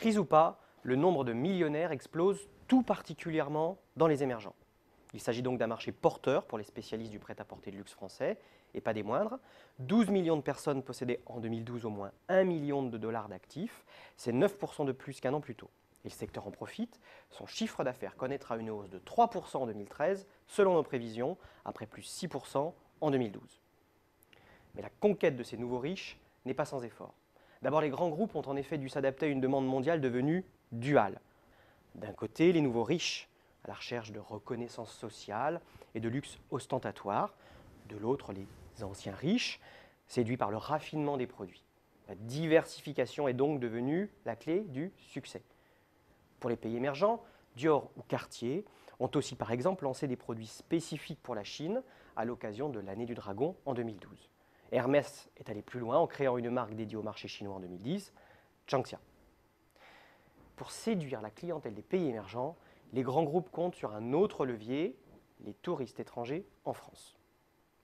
Crise ou pas, le nombre de millionnaires explose tout particulièrement dans les émergents. Il s'agit donc d'un marché porteur pour les spécialistes du prêt-à-porter de luxe français, et pas des moindres. 12 millions de personnes possédaient en 2012 au moins 1 million de dollars d'actifs, c'est 9% de plus qu'un an plus tôt. Et le secteur en profite, son chiffre d'affaires connaîtra une hausse de 3% en 2013, selon nos prévisions, après plus 6% en 2012. Mais la conquête de ces nouveaux riches n'est pas sans effort. D'abord, les grands groupes ont en effet dû s'adapter à une demande mondiale devenue duale. D'un côté, les nouveaux riches, à la recherche de reconnaissance sociale et de luxe ostentatoire. De l'autre, les anciens riches, séduits par le raffinement des produits. La diversification est donc devenue la clé du succès. Pour les pays émergents, Dior ou Cartier ont aussi par exemple lancé des produits spécifiques pour la Chine à l'occasion de l'année du dragon en 2012. Hermès est allé plus loin en créant une marque dédiée au marché chinois en 2010, Changxia. Pour séduire la clientèle des pays émergents, les grands groupes comptent sur un autre levier, les touristes étrangers en France.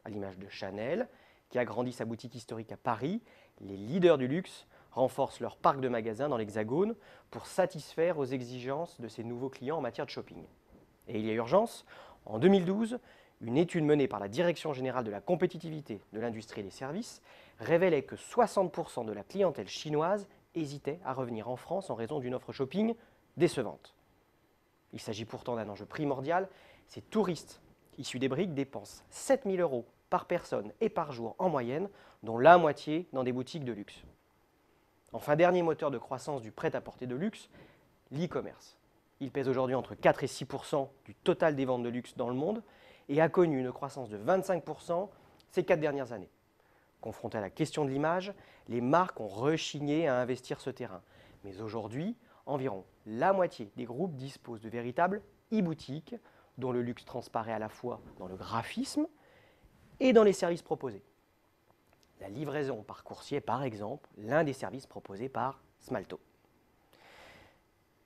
À l'image de Chanel, qui agrandit sa boutique historique à Paris, les leaders du luxe renforcent leur parc de magasins dans l'Hexagone pour satisfaire aux exigences de ces nouveaux clients en matière de shopping. Et il y a urgence. En 2012, une étude menée par la Direction générale de la compétitivité, de l'industrie et des services révélait que 60% de la clientèle chinoise hésitait à revenir en France en raison d'une offre shopping décevante. Il s'agit pourtant d'un enjeu primordial. Ces touristes issus des briques dépensent 7 000 € par personne et par jour en moyenne, dont la moitié dans des boutiques de luxe. Enfin, dernier moteur de croissance du prêt-à-porter de luxe, l'e-commerce. Il pèse aujourd'hui entre 4 et 6% du total des ventes de luxe dans le monde et a connu une croissance de 25% ces 4 dernières années. Confrontés à la question de l'image, les marques ont rechigné à investir ce terrain. Mais aujourd'hui, environ la moitié des groupes disposent de véritables e-boutiques dont le luxe transparaît à la fois dans le graphisme et dans les services proposés. La livraison par coursier, par exemple, l'un des services proposés par Smalto.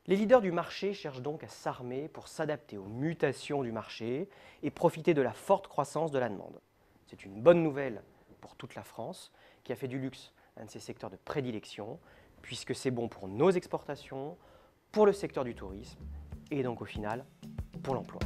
Les leaders du marché cherchent donc à s'armer pour s'adapter aux mutations du marché et profiter de la forte croissance de la demande. C'est une bonne nouvelle pour toute la France, qui a fait du luxe un de ses secteurs de prédilection, puisque c'est bon pour nos exportations, pour le secteur du tourisme et donc au final pour l'emploi.